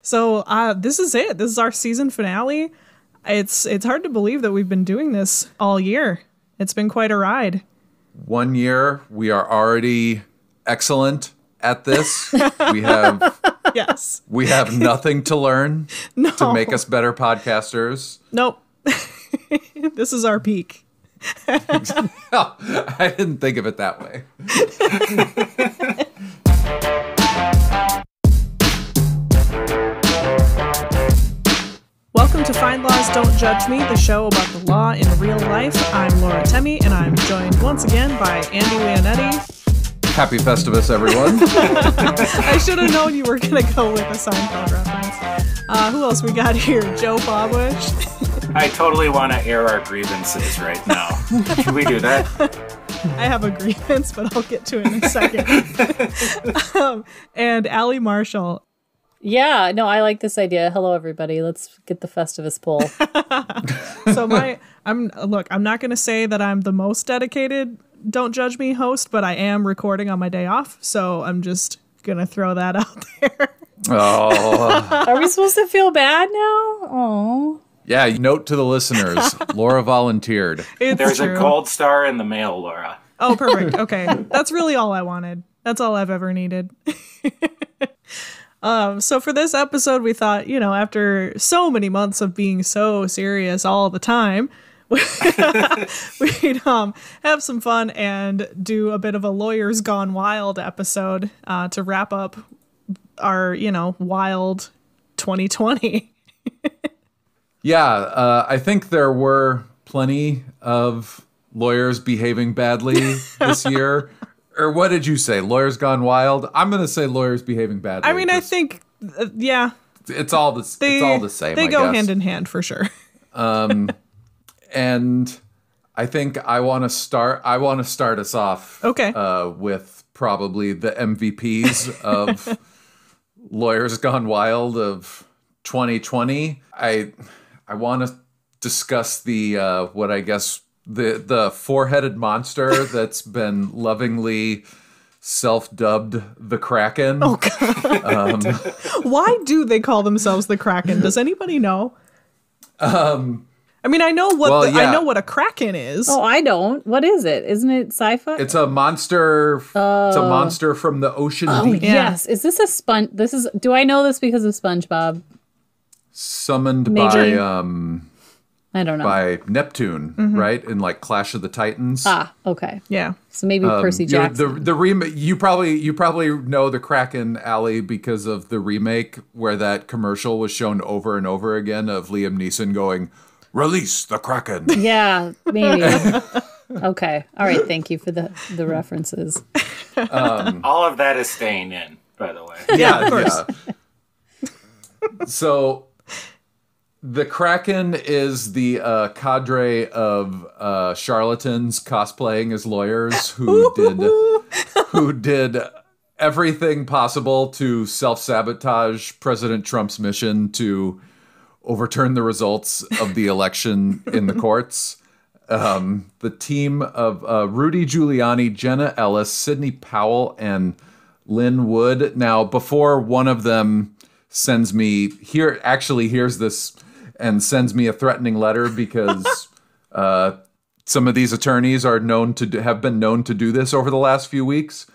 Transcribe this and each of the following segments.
So this is it. This is our season finale. It's hard to believe that we've been doing this all year. It's been quite a ride. 1 year. We are already excellent at this. We have Yes. We have nothing to learn to make us better podcasters. Nope. This is our peak. Oh, I didn't think of it that way. Welcome to Find Laws, Don't Judge Me, the show about the law in real life. I'm Laura Temmie, and I'm joined once again by Andy Leonetti. Happy Festivus, everyone. I should have known you were going to go with a Seinfeld reference. Who else we got here? Joe Bobwish. I totally want to air our grievances right now. Can we do that? I have a grievance, but I'll get to it in a second. And Allie Marshall. Yeah, no, I like this idea. Hello, everybody. Let's get the Festivus poll. So I'm not going to say that I'm the most dedicated Don't Judge Me host, but I am recording on my day off. So I'm just going to throw that out there. Oh. Are we supposed to feel bad now? Oh. Yeah, note to the listeners. Laura volunteered. There's true. a gold star in the mail, Laura. Oh, perfect. Okay. That's really all I wanted. That's all I've ever needed. So for this episode, we thought, after so many months of being so serious all the time, we'd have some fun and do a bit of a Lawyers Gone Wild episode to wrap up our, wild 2020. Yeah, I think there were plenty of lawyers behaving badly this year. Or what did you say? Lawyers Gone Wild? I'm going to say lawyers behaving badly. I mean, I think, yeah. It's all the same, They I go guess. hand in hand for sure. And I think I want to start us off with probably the MVPs of Lawyers Gone Wild of 2020. I want to discuss the what I guess the four-headed monster that's been lovingly self-dubbed the Kraken. Oh, God. Why do they call themselves the Kraken? Does anybody know? I mean, I know what a Kraken is. Oh, I don't. What is it? Isn't it sci-fi? It's a monster. It's a monster from the ocean deep. Yes. Is this a sponge? Do I know this because of SpongeBob? Summoned Maybe. by I don't know. by Neptune, right? In like Clash of the Titans. Ah, okay. Yeah. So maybe Percy Jackson. The remake. You probably know the Kraken, Alley, because of the remake where that commercial was shown over and over again of Liam Neeson going, "Release the Kraken." Yeah, maybe. Okay. All right. Thank you for the references. All of that is staying in, by the way. Yeah, of course. Yeah. So the Kraken is the cadre of charlatans cosplaying as lawyers who did everything possible to self-sabotage President Trump's mission to overturn the results of the election in the courts. The team of Rudy Giuliani, Jenna Ellis, Sidney Powell, and Lynn Wood. Now, before one of them sends me hears this and sends me a threatening letter because some of these attorneys are have been known to do this over the last few weeks.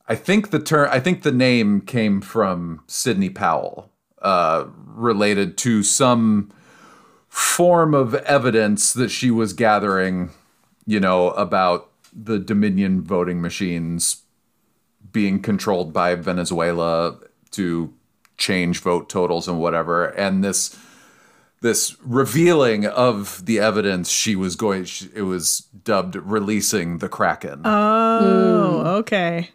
I think the name came from Sidney Powell, related to some form of evidence that she was gathering, about the Dominion voting machines being controlled by Venezuela to change vote totals and whatever. And this revealing of the evidence it was dubbed releasing the Kraken. Oh, okay.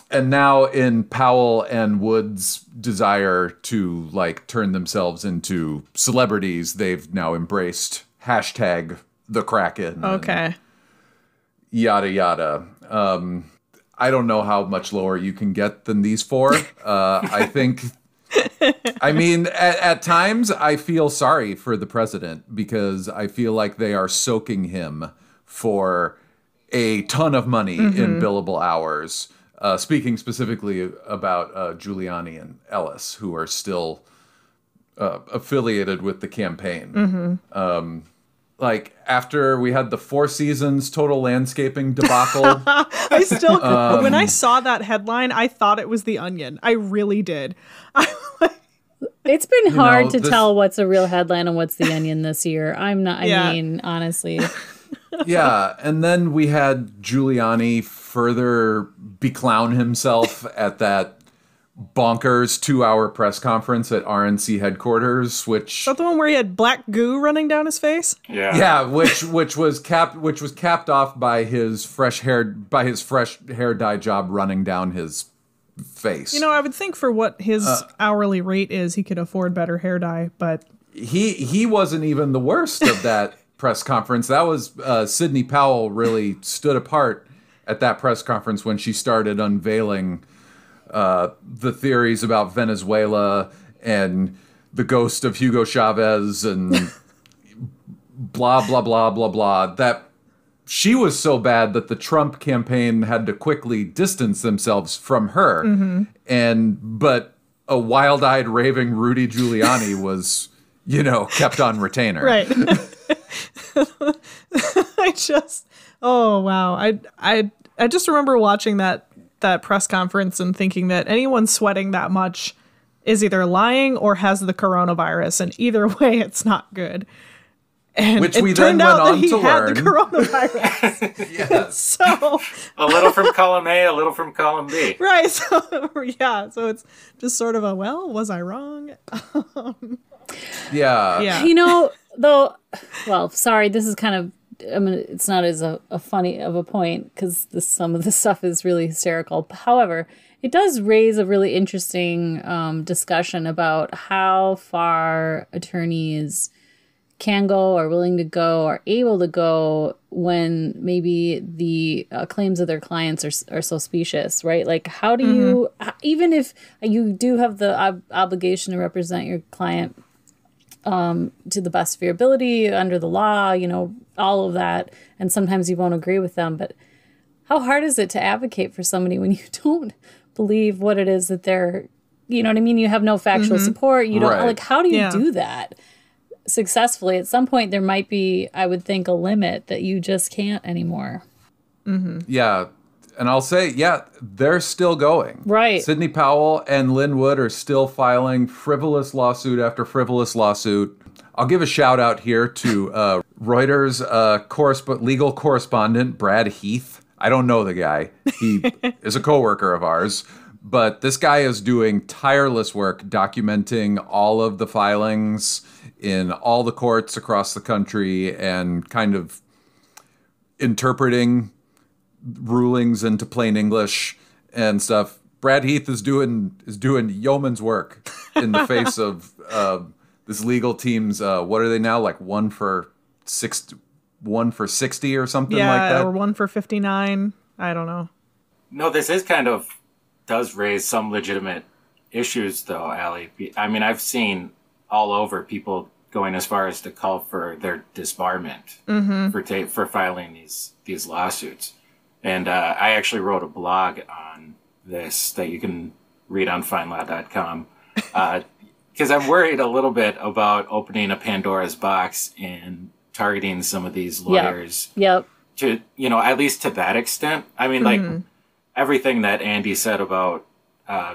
And now in Powell and Wood's desire to turn themselves into celebrities, they've now embraced hashtag the Kraken. Okay. Yada, yada. I don't know how much lower you can get than these four. I think, at times I feel sorry for the president because I feel like they are soaking him for a ton of money in billable hours. speaking specifically about Giuliani and Ellis, who are still affiliated with the campaign. Like, after we had the Four Seasons total landscaping debacle. I still, when I saw that headline, I thought it was The Onion. I really did. It's been hard to tell what's a real headline and what's The Onion this year. I mean, honestly. Yeah, and then we had Giuliani further beclown himself at that bonkers 2-hour press conference at RNC headquarters, which... Is that the one where he had black goo running down his face? Yeah, which was capped off by his fresh hair dye job running down his face. You know, I would think for what his hourly rate is, he could afford better hair dye, but... He wasn't even the worst of that press conference. That was Sidney Powell really stood apart at that press conference when she started unveiling the theories about Venezuela and the ghost of Hugo Chavez and blah, blah, blah, blah, blah. That she was so bad that the Trump campaign had to quickly distance themselves from her. But a wild-eyed, raving Rudy Giuliani was, kept on retainer. Right. Oh, wow. I just remember watching that press conference and thinking that anyone sweating that much is either lying or has the coronavirus, and either way, it's not good. And which it we turned then out went on that he to had learn. the coronavirus. Yes. So a little from column A, a little from column B. right. So so it's just sort of was I wrong? Yeah. Though, well, sorry, this is kind of, it's not as a funny of a point because some of the stuff is really hysterical. However, it does raise a really interesting discussion about how far attorneys can go, are willing to go, are able to go when maybe the claims of their clients are so specious, right? Like, how do you, even if you do have the obligation to represent your client to the best of your ability under the law, all of that, and sometimes you won't agree with them, but how hard is it to advocate for somebody when you don't believe what it is that they're, you know what I mean? You have no factual support. You don't, like, how do you do that successfully? At some point there might be, I would think, a limit that you just can't anymore. Yeah. And I'll say, they're still going. Right. Sidney Powell and Lynn Wood are still filing frivolous lawsuit after frivolous lawsuit. I'll give a shout out here to Reuters legal correspondent Brad Heath. I don't know the guy. He is a coworker of ours. But this guy is doing tireless work documenting all of the filings in all the courts across the country and kind of interpreting rulings into plain English and stuff. Brad Heath is doing yeoman's work in the face of this legal team's what are they now, like 1 for 60 or something like that, or 1 for 59. I don't know. No, this does raise some legitimate issues, though, Allie. I mean, I've seen all over people going as far as to call for their disbarment for filing these lawsuits. And I actually wrote a blog on this that you can read on FindLaw.com because I'm worried a little bit about opening a Pandora's box and targeting some of these lawyers. Yep. To, at least to that extent. I mean, like, everything that Andy said about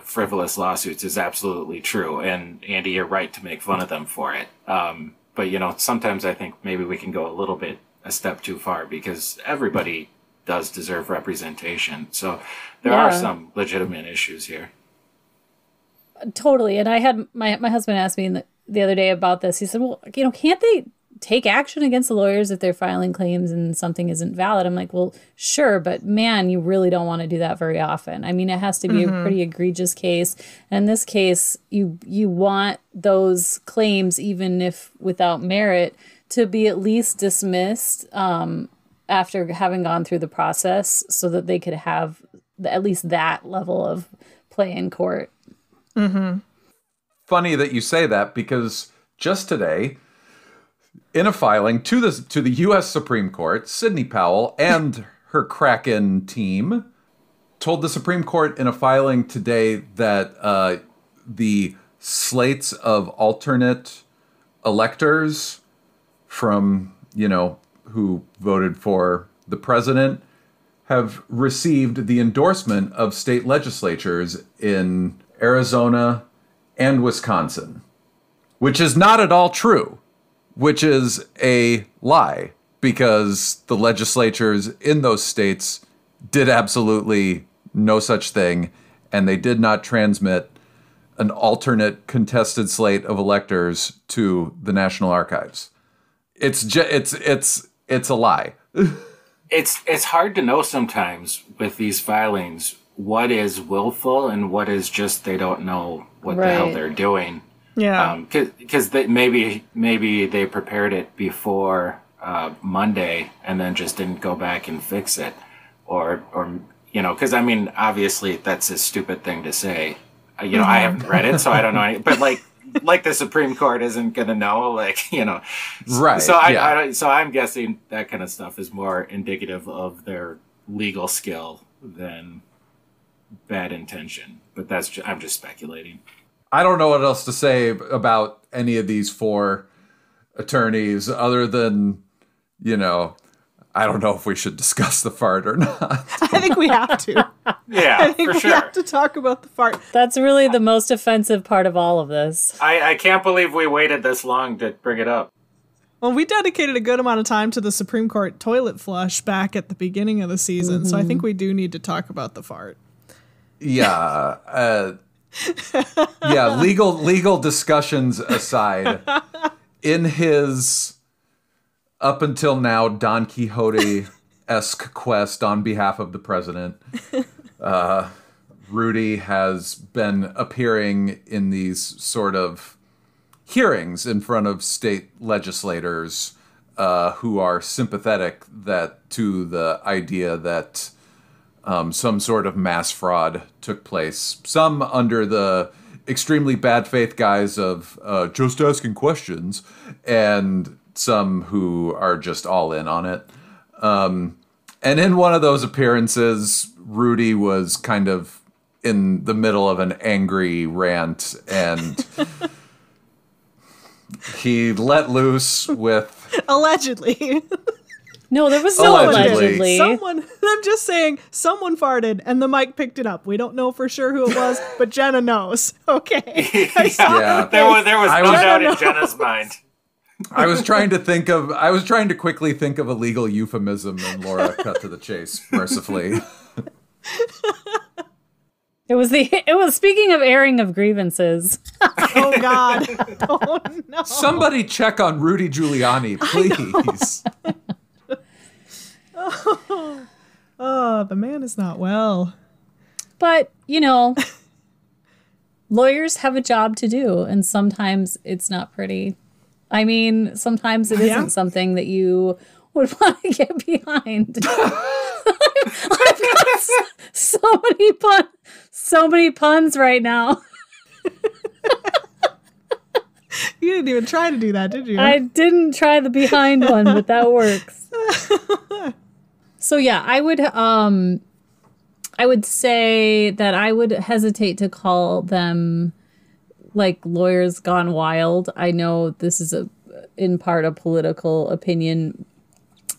frivolous lawsuits is absolutely true. And Andy, you're right to make fun of them for it. But, sometimes I think maybe we can go a step too far because everybody does deserve representation. So there are some legitimate issues here. Totally. And I had my husband asked me the other day about this. He said, well, can't they take action against the lawyers if they're filing claims and something isn't valid? I'm like, well, sure, but man, you really don't want to do that very often. I mean, it has to be a pretty egregious case. And in this case, you want those claims, even if without merit, to be at least dismissed after having gone through the process so that they could have at least that level of play in court. Funny that you say that because just today, in a filing to the U.S. Supreme Court, Sidney Powell and her Kraken team told the Supreme Court in a filing today that the slates of alternate electors from, who voted for the president have received the endorsement of state legislatures in Arizona and Wisconsin, which is not at all true, which is a lie, because the legislatures in those states did absolutely no such thing, and they did not transmit an alternate contested slate of electors to the National Archives. It's a lie. It's hard to know sometimes with these filings what is willful and what is just they don't know what the hell they're doing. Yeah, because maybe they prepared it before Monday and then just didn't go back and fix it, or because obviously that's a stupid thing to say. I haven't read it, so I don't know any, but like the Supreme Court isn't going to know, Right. So I'm guessing that kind of stuff is more indicative of their legal skill than bad intention. But I'm just speculating. I don't know what else to say about any of these four attorneys other than, I don't know if we should discuss the fart or not. I think we have to. Yeah, I think for we sure. have to talk about the fart. That's really the most offensive part of all of this. I can't believe we waited this long to bring it up. Well, we dedicated a good amount of time to the Supreme Court toilet flush back at the beginning of the season, so I think we do need to talk about the fart. Yeah. Legal discussions aside, in his up until now Don Quixote-esque quest on behalf of the president, Rudy has been appearing in these sort of hearings in front of state legislators who are sympathetic to the idea that some sort of mass fraud took place. Some under the extremely bad faith guise of just asking questions, and some who are just all in on it. And in one of those appearances, Rudy was kind of in the middle of an angry rant, and he let loose with... Allegedly. No, there was no allegedly. I'm just saying, someone farted and the mic picked it up. We don't know for sure who it was, but Jenna knows. Okay. There was no doubt in Jenna's mind. I was trying to quickly think of a legal euphemism, and Laura cut to the chase, mercifully. It was speaking of airing of grievances. Oh God. Oh no. Somebody check on Rudy Giuliani, please. Oh, the man is not well. But, lawyers have a job to do, and sometimes it's not pretty. I mean, sometimes it isn't something that you would want to get behind. I've got so many puns right now. You didn't even try to do that, did you? I didn't try the behind one, but that works. So yeah, I would say that I would hesitate to call them like lawyers gone wild. I know this is in part a political opinion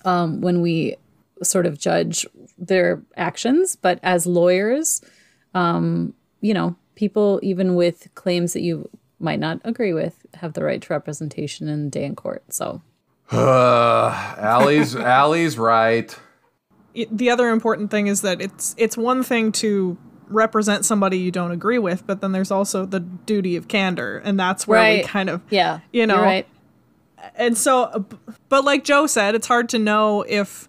when we sort of judge their actions, but as lawyers, people even with claims that you might not agree with have the right to representation in day in court. So Allie's right. The other important thing is that it's one thing to represent somebody you don't agree with, but then there's also the duty of candor, and that's where we kind of you're right. And so, but like Joe said, it's hard to know if,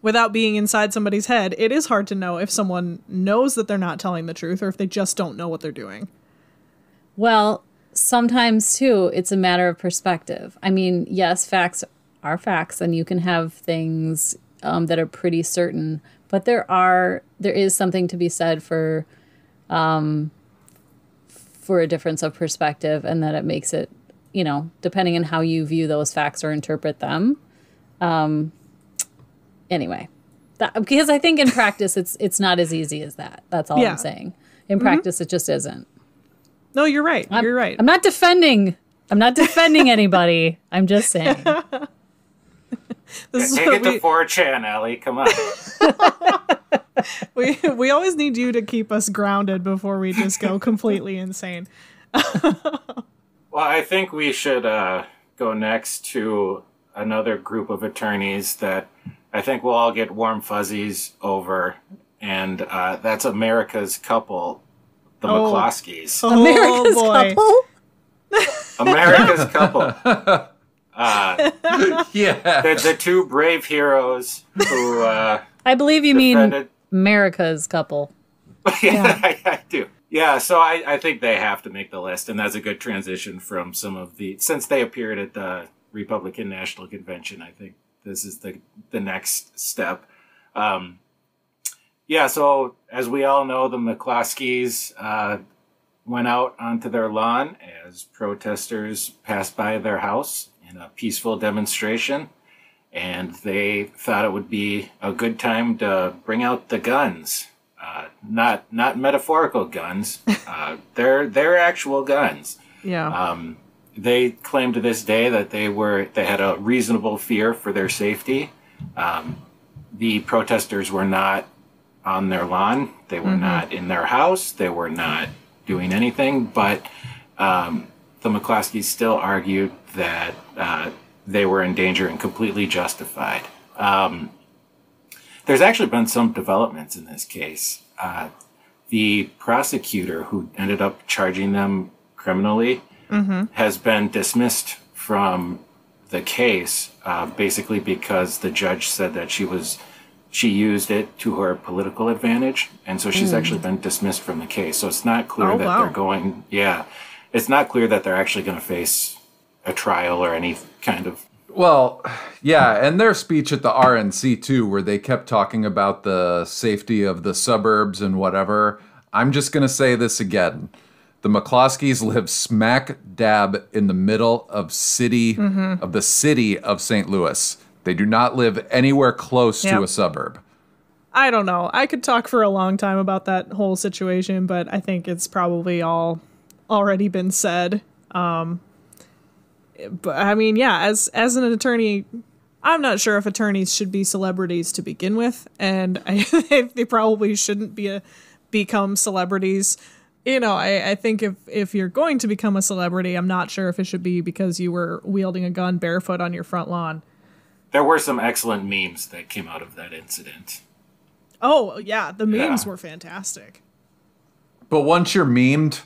without being inside somebody's head, it is hard to know if someone knows that they're not telling the truth or if they just don't know what they're doing. Well, sometimes too, it's a matter of perspective. I mean, yes, facts are facts, and you can have things that are pretty certain, but there is something to be said for a difference of perspective, and that it makes it, depending on how you view those facts or interpret them. Anyway, Because I think in practice it's not as easy as that. That's all Yeah. I'm saying. In practice, it just isn't. No, you're right. You're right. I'm not defending anybody. I'm just saying. This is Take what it to 4chan, Ellie. Come on. we always need you to keep us grounded before we just go completely insane. Well, I think we should go next to another group of attorneys that I think we'll all get warm fuzzies over, and that's America's couple, the McCloskeys. Oh, America's boy. couple? America's couple. Yeah. The two brave heroes who I believe you defended... mean America's couple. Yeah, I do. Yeah, so I think they have to make the list, and that's a good transition from some of the... Since they appeared at the Republican National Convention, I think this is the next step. Yeah, so as we all know, the McCloskeys went out onto their lawn as protesters passed by their house in a peaceful demonstration, and they thought it would be a good time to bring out the guns. Not metaphorical guns. They're actual guns. Yeah. They claim to this day that they had a reasonable fear for their safety. The protesters were not on their lawn. They were not in their house. They were not doing anything. But the McCloskeys still argued that they were in danger and completely justified. There's actually been some developments in this case. The prosecutor who ended up charging them criminally has been dismissed from the case, basically because the judge said that she used it to her political advantage, and so she's actually been dismissed from the case. So it's not clear they're going. Yeah, it's not clear that they're actually going to face a trial or any kind of. Well, yeah, and their speech at the RNC too, where they kept talking about the safety of the suburbs and whatever. I'm just going to say this again. The McCloskeys live smack dab in the middle of the city of St. Louis. They do not live anywhere close to a suburb. I don't know. I could talk for a long time about that whole situation, but I think it's probably all already been said. But I mean, yeah, as an attorney, I'm not sure if attorneys should be celebrities to begin with, and they probably shouldn't become celebrities. You know, I think if you're going to become a celebrity, I'm not sure if it should be because you were wielding a gun barefoot on your front lawn. There were some excellent memes that came out of that incident. Oh, yeah, the memes were fantastic. But once you're memed,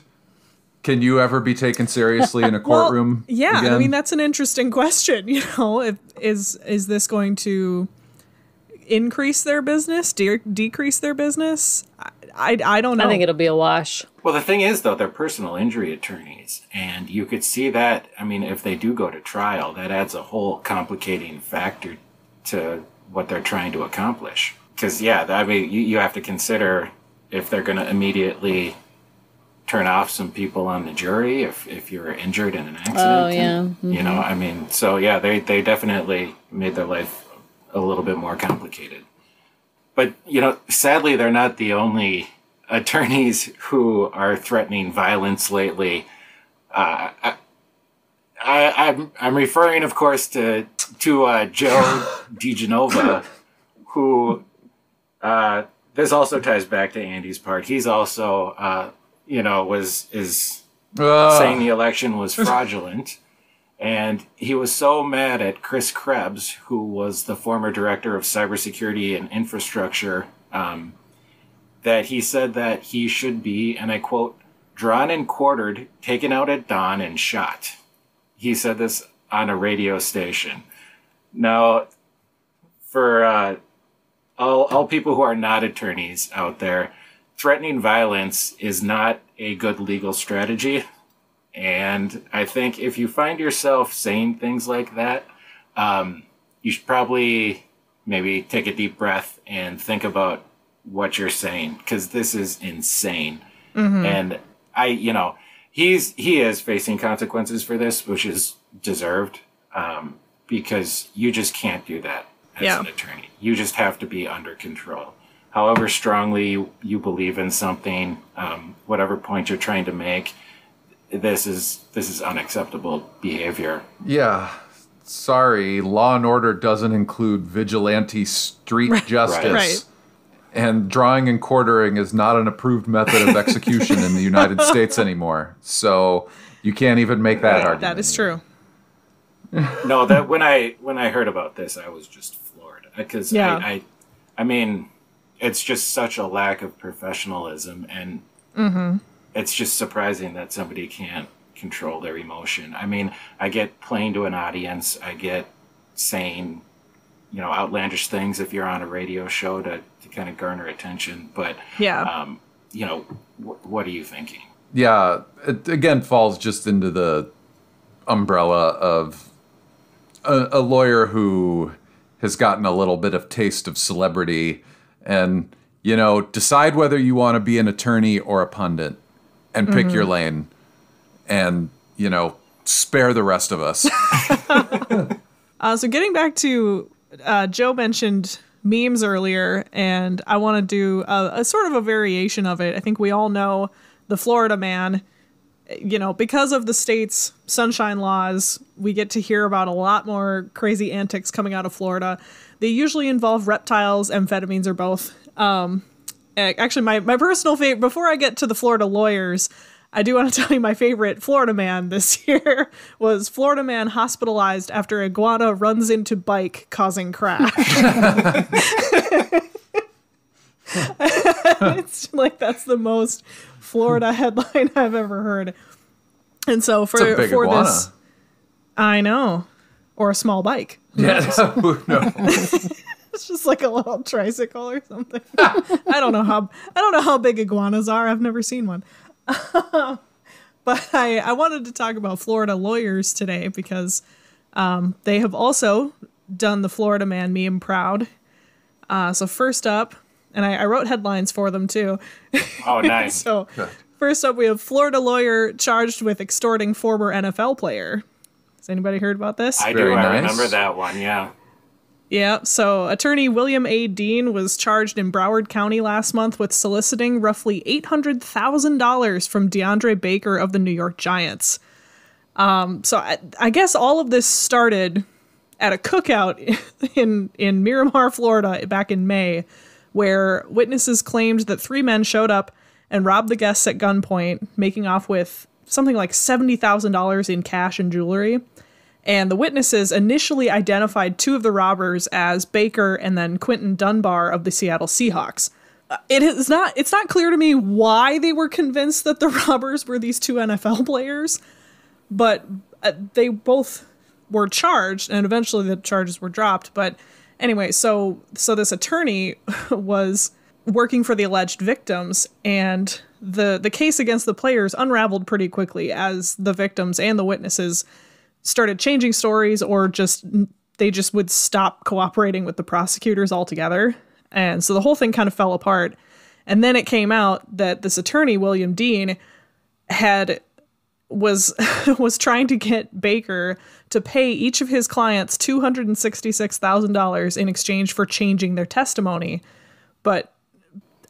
can you ever be taken seriously in a courtroom? Well, yeah, again? I mean, that's an interesting question. You know, is this going to increase their business, decrease their business? I don't know. I think it'll be a wash. Well, the thing is, though, they're personal injury attorneys, and you could see that, I mean, if they do go to trial, that adds a whole complicating factor to what they're trying to accomplish. Because, yeah, I mean, you have to consider if they're going to immediately turn off some people on the jury if you're injured in an accident. Oh, yeah. And, you know, I mean, so, yeah, they definitely made their life a little bit more complicated. But, you know, sadly, they're not the only attorneys who are threatening violence lately. I'm referring, of course, to Joe Degenova, who this also ties back to Andy's part. He's also, is saying the election was fraudulent. And he was so mad at Chris Krebs, who was the former director of cybersecurity and infrastructure, that he said that he should be, and I quote, drawn and quartered, taken out at dawn, and shot. He said this on a radio station. Now, for all people who are not attorneys out there, threatening violence is not a good legal strategy. And I think if you find yourself saying things like that, you should probably maybe take a deep breath and think about what you're saying, because this is insane. And he is facing consequences for this, which is deserved, because you just can't do that. as an attorney. You just have to be under control. However strongly you believe in something, whatever point you're trying to make, this is unacceptable behavior. Yeah. Sorry, law and order doesn't include vigilante street justice. Right. And drawing and quartering is not an approved method of execution in the United States anymore. So you can't even make that argument. That is true. No, that when I heard about this, I was just floored. Because I mean, it's just such a lack of professionalism, and it's just surprising that somebody can't control their emotion. I mean, I get playing to an audience. I get saying, outlandish things if you're on a radio show to kind of garner attention. But, what are you thinking? Yeah, it again falls just into the umbrella of a lawyer who has gotten a little bit of taste of celebrity and, decide whether you want to be an attorney or a pundit and pick your lane and, spare the rest of us. So getting back to, Joe mentioned memes earlier, and I want to do a sort of a variation of it. I think we all know the Florida man. Because of the state's sunshine laws, we get to hear about a lot more crazy antics coming out of Florida. They usually involve reptiles, amphetamines, or both. Actually, my personal favorite, before I get to the Florida lawyers, I do want to tell you my favorite Florida man this year was Florida man hospitalized after iguana runs into bike causing crash. It's like, that's the most Florida headline I've ever heard. And so for iguana. This, I know, or a small bike. Yeah, who knows? It's just like a little tricycle or something. I don't know how big iguanas are. I've never seen one. But I wanted to talk about Florida lawyers today because they have also done the Florida man meme proud. So first up, and I wrote headlines for them too. Oh, nice. So first up, we have Florida lawyer charged with extorting former NFL player. Has anybody heard about this? I remember that one, yeah. Yeah, so attorney William A. Dean was charged in Broward County last month with soliciting roughly $800,000 from DeAndre Baker of the New York Giants. So I guess all of this started at a cookout in Miramar, Florida back in May, where witnesses claimed that 3 men showed up and robbed the guests at gunpoint, making off with something like $70,000 in cash and jewelry. And the witnesses initially identified 2 of the robbers as Baker and then Quentin Dunbar of the Seattle Seahawks. It's not clear to me why they were convinced that the robbers were these 2 NFL players, but they both were charged, and eventually the charges were dropped. But anyway, so this attorney was working for the alleged victims, and the case against the players unraveled pretty quickly as the victims and the witnesses started changing stories, or they just would stop cooperating with the prosecutors altogether. And so the whole thing kind of fell apart. And then it came out that this attorney, William Dean, was trying to get Baker to pay each of his clients $266,000 in exchange for changing their testimony. But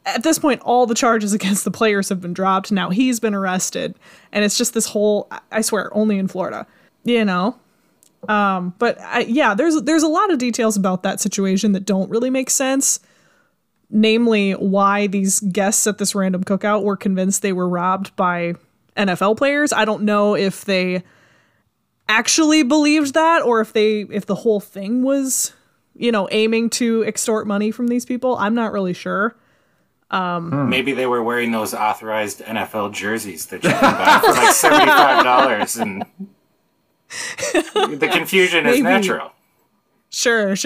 at this point, all the charges against the players have been dropped. Now he's been arrested. And it's just this whole, I swear, only in Florida. There's a lot of details about that situation that don't really make sense. Namely, why these guests at this random cookout were convinced they were robbed by NFL players. I don't know if they actually believed that, or if the whole thing was, aiming to extort money from these people. I'm not really sure. Maybe they were wearing those authorized NFL jerseys that you can buy for like $75 and the confusion is natural. Sure.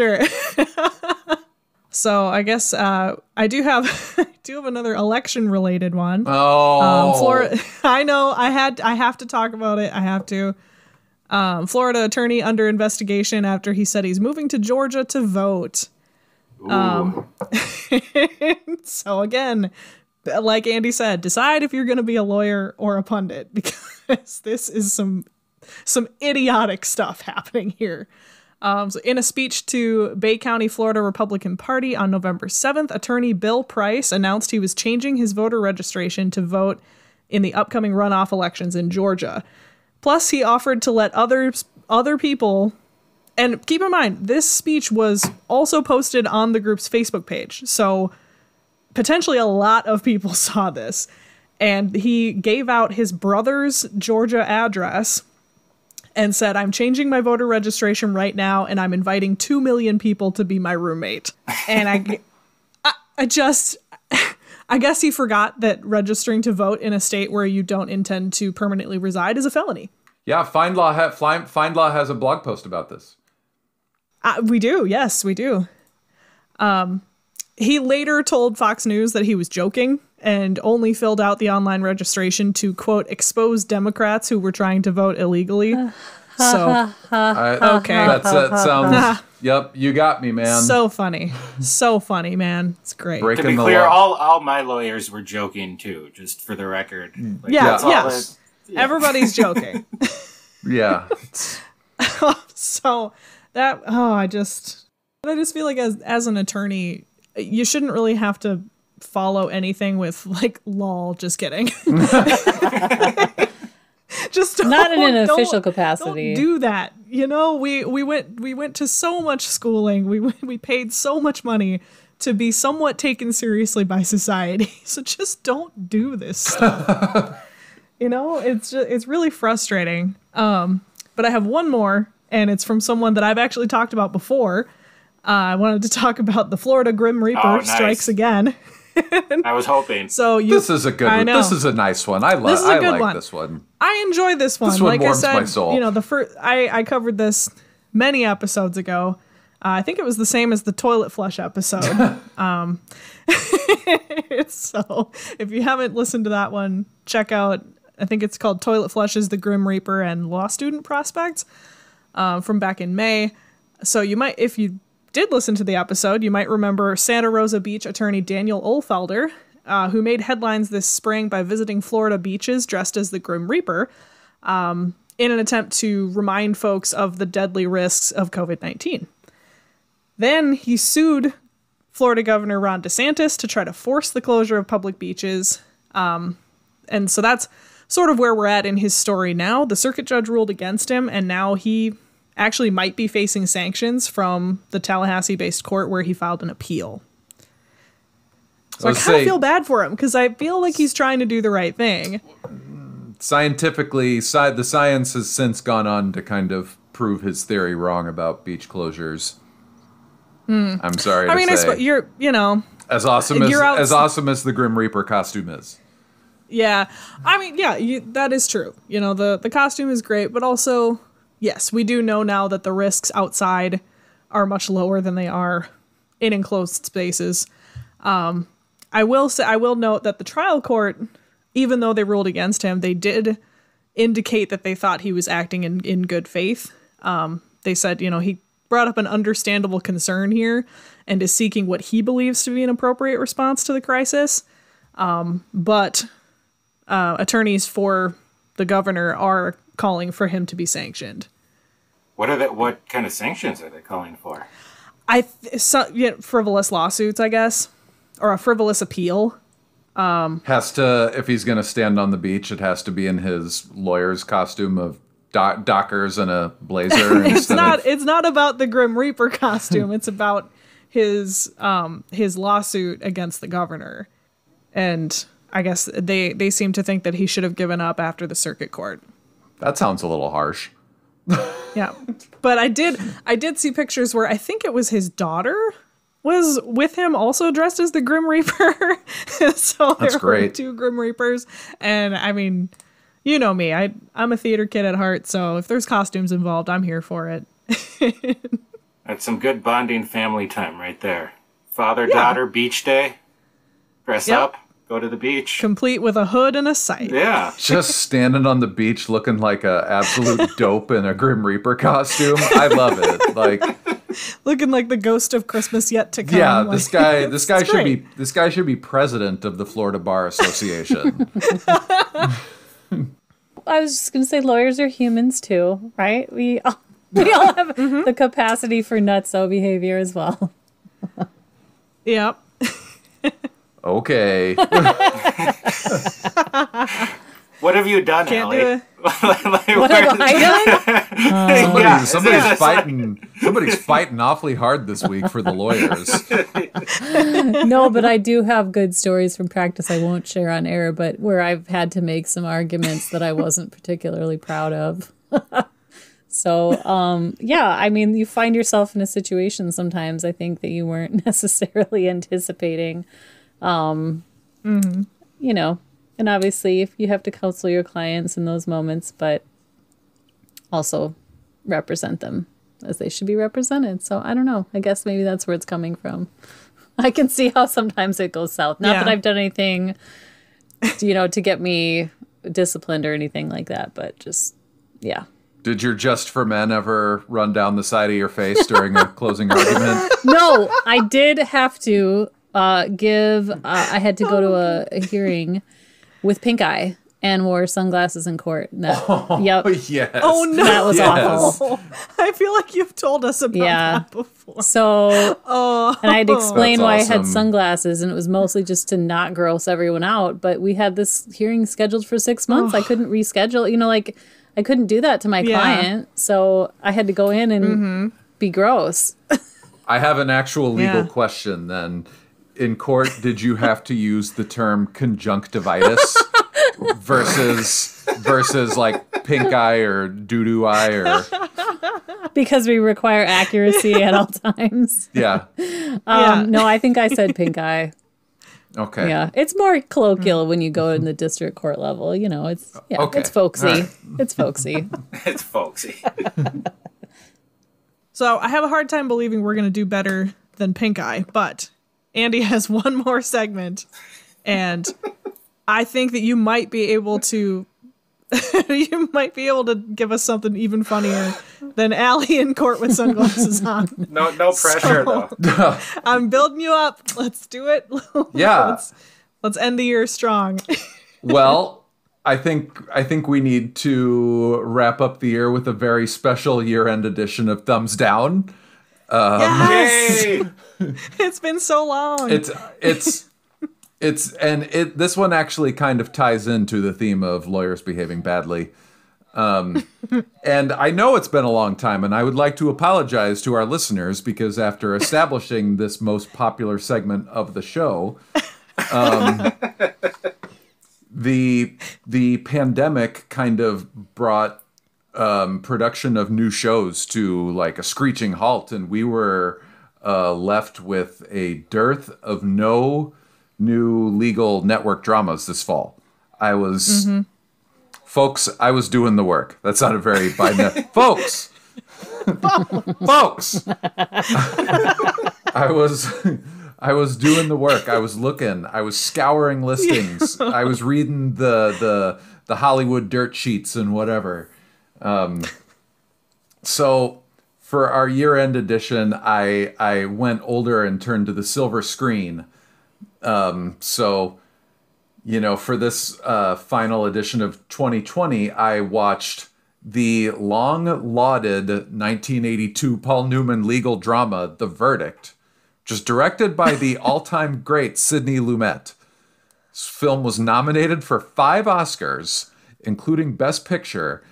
So I guess I do have another election related one. Florida. I know I have to talk about it. I have to. Florida attorney under investigation after he said he's moving to Georgia to vote. So again, like Andy said, decide if you're going to be a lawyer or a pundit, because this is some idiotic stuff happening here. So in a speech to Bay County, Florida Republican Party on November 7th, attorney Bill Price announced he was changing his voter registration to vote in the upcoming runoff elections in Georgia. Plus, he offered to let other people, and keep in mind, this speech was also posted on the group's Facebook page, so potentially a lot of people saw this. And he gave out his brother's Georgia address and said, I'm changing my voter registration right now, and I'm inviting 2 million people to be my roommate. And I guess he forgot that registering to vote in a state where you don't intend to permanently reside is a felony. Yeah, Find Law has a blog post about this. We do, yes, we do. He later told Fox News that he was joking and only filled out the online registration to, quote, expose Democrats who were trying to vote illegally. So, okay. That sounds, yep, you got me, man. So funny. So funny, man. It's great. To be clear, all my lawyers were joking, too, just for the record. Like, yeah. Everybody's joking. Yeah. So, I just feel like as an attorney, you shouldn't really have to follow anything with like lol. Just kidding. Just not in an official capacity. Don't do that. You know, we went to so much schooling. We paid so much money to be somewhat taken seriously by society. So just don't do this stuff. You know, it's really frustrating. But I have one more, and it's from someone that I've actually talked about before. I wanted to talk about the Florida Grim Reaper strikes again. I was hoping. So this is a good one. This is a nice one. I like this one. I enjoy this one. This one like warms I said, my soul. You know, I covered this many episodes ago. I think it was the same as the toilet flush episode. So if you haven't listened to that one, check out. I think it's called Toilet Flushes, the Grim Reaper, and Law Student Prospects from back in May. So you might, if you did listen to the episode, you might remember Santa Rosa Beach attorney Daniel Ohlfelder, who made headlines this spring by visiting Florida beaches dressed as the Grim Reaper in an attempt to remind folks of the deadly risks of COVID-19. Then he sued Florida Governor Ron DeSantis to try to force the closure of public beaches. And so that's sort of where we're at in his story now. The circuit judge ruled against him, and now he actually might be facing sanctions from the Tallahassee-based court where he filed an appeal. So I kind of feel bad for him because I feel like he's trying to do the right thing. Scientifically, the science has since gone on to kind of prove his theory wrong about beach closures. I'm sorry to say. You're, you know, as awesome as the Grim Reaper costume is. Yeah. I mean, yeah, that is true. You know, the costume is great, but also, yes, we do know now that the risks outside are much lower than they are in enclosed spaces. I will note that the trial court, even though they ruled against him, they did indicate that they thought he was acting in good faith. They said, you know, he brought up an understandable concern here and is seeking what he believes to be an appropriate response to the crisis. But attorneys for the governor are calling for him to be sanctioned. What kind of sanctions are they calling for? Frivolous lawsuits, I guess, or a frivolous appeal. Has to, if he's going to stand on the beach, it has to be in his lawyer's costume of dockers and a blazer. It's not about the Grim Reaper costume. It's about his lawsuit against the governor, and I guess they seem to think that he should have given up after the circuit court. That sounds a little harsh. Yeah, but I did see pictures where I think it was his daughter was with him, also dressed as the Grim Reaper. So that's great. Were two Grim Reapers, and I mean, you know me, I'm a theater kid at heart, so if there's costumes involved, I'm here for it. That's some good bonding family time right there. Father-daughter beach day. Dress up. Go to the beach. Complete with a hood and a sight. Yeah. Just standing on the beach looking like a absolute dope in a Grim Reaper costume. I love it. Like looking like the ghost of Christmas yet to come. Yeah, this guy should be president of the Florida Bar Association. I was just going to say lawyers are humans too, right? We all have the capacity for nutso behavior as well. Yep. Okay. What have you done, Can't Allie? do it. What have I done? Somebody's fighting awfully hard this week for the lawyers. No, but I do have good stories from practice I won't share on air, but where I've had to make some arguments that I wasn't particularly proud of. So, yeah, I mean, you find yourself in a situation sometimes, I think, that you weren't necessarily anticipating. You know, and obviously if you have to counsel your clients in those moments, but also represent them as they should be represented. So I don't know. I guess maybe that's where it's coming from. I can see how sometimes it goes south. Not that I've done anything, you know, to get me disciplined or anything like that, but just, yeah. Did your Just for Men ever run down the side of your face during a closing argument? No, I did have to I had to go to a hearing with pink eye and wore sunglasses in court. Yep. Yes. Oh, no. That was awful. I feel like you've told us about that before. So, and I had to explain That's why I awesome. had sunglasses, and it was mostly just to not gross everyone out. But we had this hearing scheduled for 6 months. I couldn't reschedule. You know, like, I couldn't do that to my client. So I had to go in and be gross. I have an actual legal question then. In court, did you have to use the term conjunctivitis versus like pink eye or doo-doo eye or... Because we require accuracy at all times. Yeah. No, I think I said pink eye. Okay. Yeah, it's more colloquial when you go in the district court level. You know, it's it's folksy. Right. It's folksy. It's folksy. So I have a hard time believing we're going to do better than pink eye, but Andy has one more segment, and I think that you might be able to give us something even funnier than Allie in court with sunglasses on. No pressure, though. I'm building you up. Let's do it. Yeah. Let's end the year strong. Well, I think we need to wrap up the year with a very special year-end edition of Thumbs Down. Yes! Yay! It's been so long. This one actually kind of ties into the theme of lawyers behaving badly. And I know it's been a long time, and I would like to apologize to our listeners because after establishing this most popular segment of the show, the pandemic kind of brought production of new shows to like a screeching halt, and we were left with a dearth of no new legal network dramas this fall. I was, folks, I was doing the work. That sounded very folks, folks. I was doing the work. I was looking. I was scouring listings. I was reading the Hollywood dirt sheets and whatever. So for our year-end edition, I went older and turned to the silver screen. So, you know, for this final edition of 2020, I watched the long-lauded 1982 Paul Newman legal drama, The Verdict, which is directed by the all-time great Sidney Lumet. This film was nominated for 5 Oscars, including Best Picture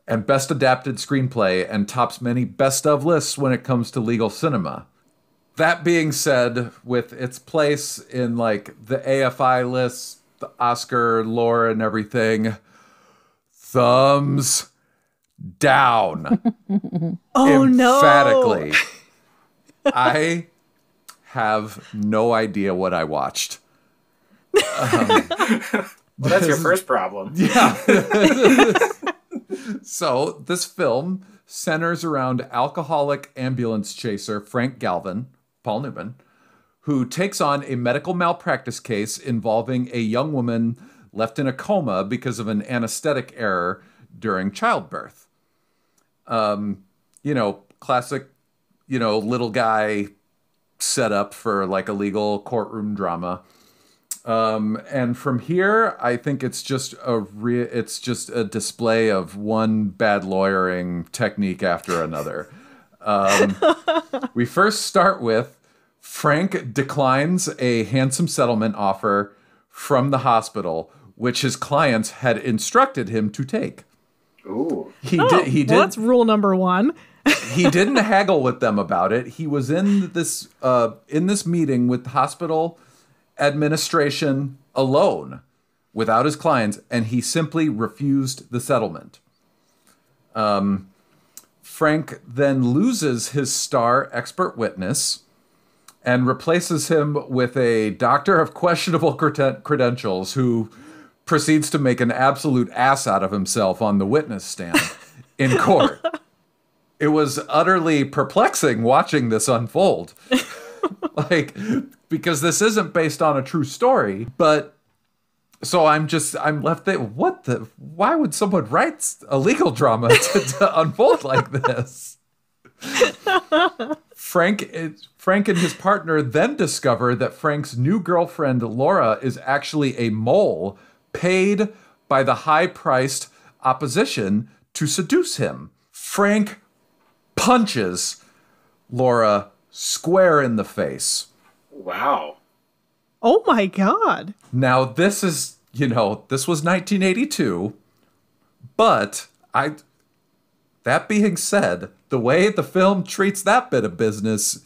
and Best Adapted Screenplay, and tops many best-of lists when it comes to legal cinema. That being said, with its place in like the AFI lists, the Oscar lore and everything, thumbs down. Oh, emphatically. I have no idea what I watched. Well, that's your first problem. Yeah. So this film centers around alcoholic ambulance chaser Frank Galvin, Paul Newman, who takes on a medical malpractice case involving a young woman left in a coma because of an anesthetic error during childbirth. You know, classic, you know, little guy set up for like a legal courtroom drama. And from here, I think it's just a display of one bad lawyering technique after another. We first start with Frank declines a handsome settlement offer from the hospital, which his clients had instructed him to take. Ooh. He did. Well, that's rule number one. He didn't haggle with them about it. He was in this meeting with the hospital administration alone, without his clients, and he simply refused the settlement. Frank then loses his star expert witness and replaces him with a doctor of questionable credentials who proceeds to make an absolute ass out of himself on the witness stand in court. It was utterly perplexing watching this unfold. Because this isn't based on a true story, but so I'm left there. Why would someone write a legal drama to unfold like this? Frank and his partner then discover that Frank's new girlfriend, Laura, is actually a mole paid by the high-priced opposition to seduce him. Frank punches Laura square in the face. Wow. Oh my God. Now, this was 1982, but that being said, the way the film treats that bit of business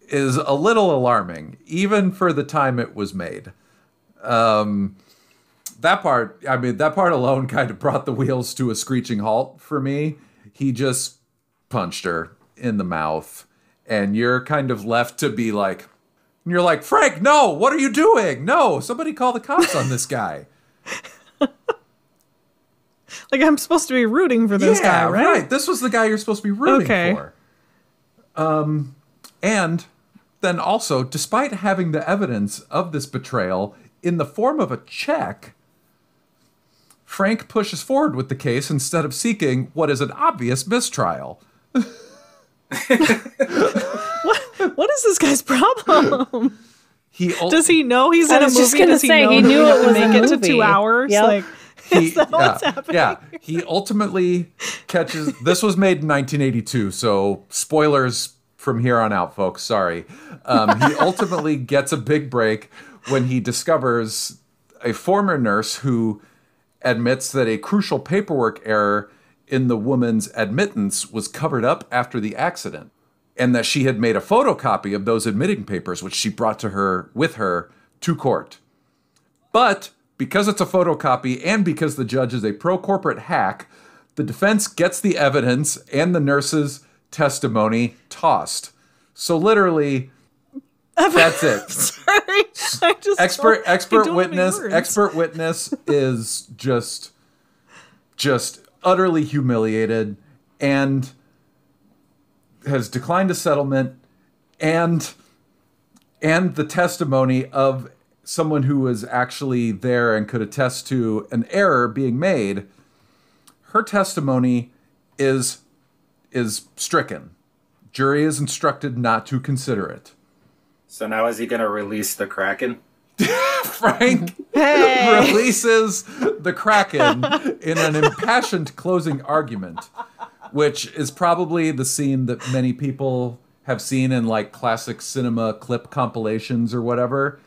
is a little alarming, even for the time it was made. That part alone kind of brought the wheels to a screeching halt for me. He just punched her in the mouth, and you're kind of left to be like, you're like, Frank, no, what are you doing? No, somebody call the cops on this guy. Like, I'm supposed to be rooting for this guy, right? Right. This was the guy you're supposed to be rooting for. And then also, despite having the evidence of this betrayal in the form of a check, Frank pushes forward with the case instead of seeking what is an obvious mistrial. What is this guy's problem? Does he know he's in a movie? Just gonna say, he knew it was make a it to movie. 2 hours. Yep. Like, is that what's happening? Yeah, he ultimately catches. This was made in 1982, so spoilers from here on out, folks. Sorry. He ultimately gets a big break when he discovers a former nurse who admits that a crucial paperwork error in the woman's admittance was covered up after the accident, and that she had made a photocopy of those admitting papers, which she brought with her to court. But because it's a photocopy and because the judge is a pro-corporate hack, the defense gets the evidence and the nurse's testimony tossed. So literally, that's it. Sorry, I just expert witness is just utterly humiliated and has declined a settlement, and the testimony of someone who was actually there and could attest to an error being made. Her testimony is stricken. Jury is instructed not to consider it. So now is he going to release the Kraken? Frank releases the Kraken in an impassioned closing argument, which is probably the scene that many people have seen in like classic cinema clip compilations or whatever.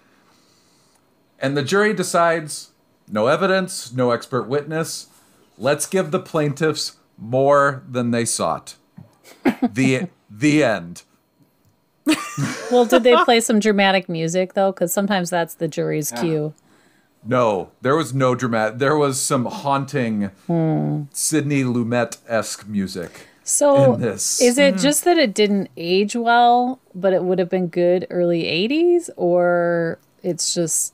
And the jury decides, no evidence, no expert witness. Let's give the plaintiffs more than they sought. The end. Well, did they play some dramatic music, though? Because sometimes that's the jury's cue. No, there was no dramatic. There was some haunting Sidney Lumet-esque music in this. Is it just that it didn't age well, but it would have been good early 80s? Or it's just...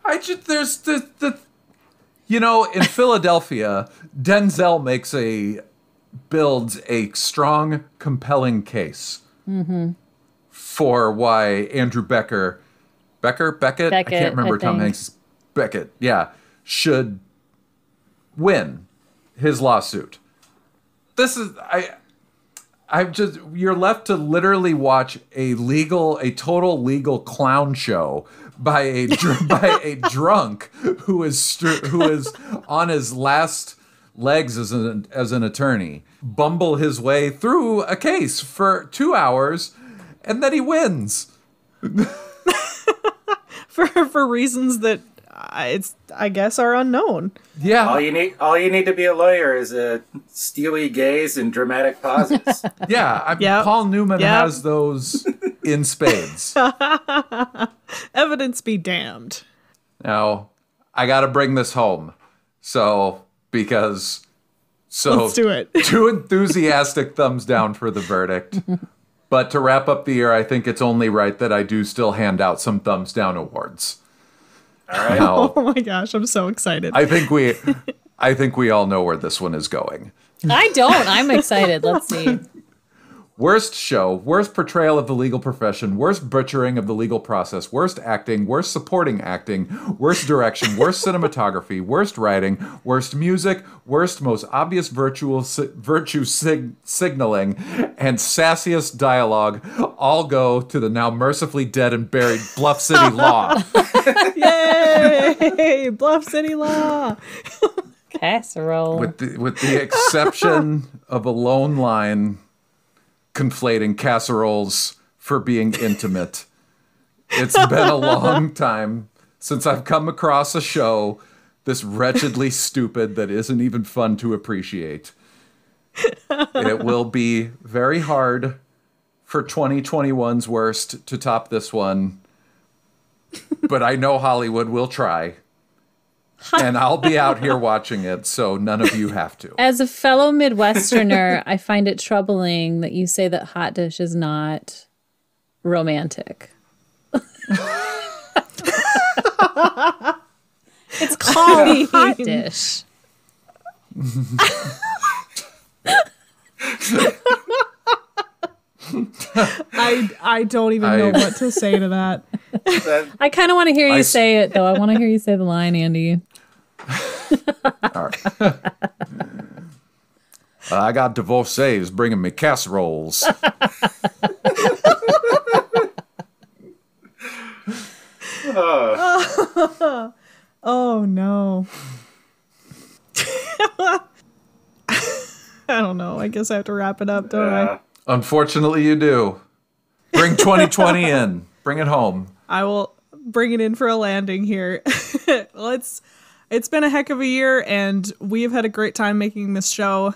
There's the in Philadelphia, Denzel builds a strong, compelling case for why Andrew Beckett, I can't remember Tom Hanks' Beckett, should win his lawsuit. This is you're left to literally watch a total legal clown show by a drunk who is on his last legs as an attorney, bumble his way through a case for 2 hours, and then he wins. for reasons that I guess are unknown. Yeah. All you need to be a lawyer is a steely gaze and dramatic pauses. Yeah. Paul Newman has those in spades. Evidence be damned. Now, I got to bring this home. Let's do it. 2 enthusiastic thumbs down for the verdict. But to wrap up the year, I think it's only right that I do still hand out some thumbs down awards. All right. Now, oh my gosh, I'm so excited. I think we all know where this one is going. I don't. I'm excited. Let's see. Worst show, worst portrayal of the legal profession, worst butchering of the legal process, worst acting, worst supporting acting, worst direction, worst cinematography, worst writing, worst music, worst most obvious virtue signaling, and sassiest dialogue all go to the now mercifully dead and buried Bluff City Law. Yay! Bluff City Law. Casserole. With the exception of a lone line conflating casseroles for being intimate. It's been a long time since I've come across a show this wretchedly stupid that isn't even fun to appreciate. It will be very hard for 2021's worst to top this one, but I know Hollywood will try. And I'll be out here watching it, so none of you have to. As a fellow Midwesterner, I find it troubling that you say that hot dish is not romantic. It's called hot dish. I don't even know what to say to that. I kind of want to hear you say it, though. I want to hear you say the line, Andy. All right. I got divorcees bringing me casseroles. Oh no. I don't know. I guess I have to wrap it up, don't I? Unfortunately, you do. Bring 2020 in. Bring it home. I will bring it in for a landing here. It's been a heck of a year, and we've had a great time making this show.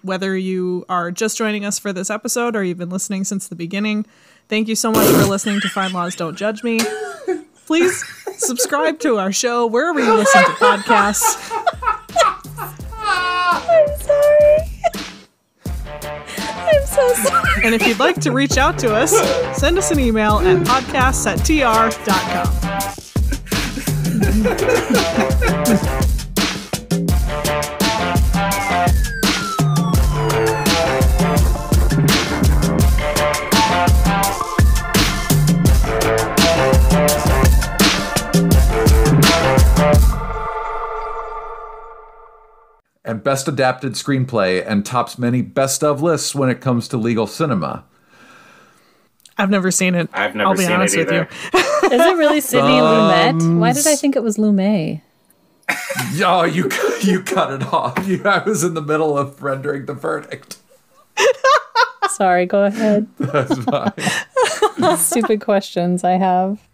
Whether you are just joining us for this episode or you've been listening since the beginning, thank you so much for listening to Fine Laws Don't Judge Me. Please subscribe to our show wherever you listen to podcasts. I'm sorry. I'm so sorry. And if you'd like to reach out to us, send us an email at podcasts@tr.com. And best adapted screenplay and tops many best of lists when it comes to legal cinema. I've never seen it. I've never I'll be seen honest it either. with you. Is it really Sidney Lumet? Why did I think it was Lumet? Oh, you cut it off. I was in the middle of rendering the verdict. Sorry, go ahead. That's fine. Stupid questions I have.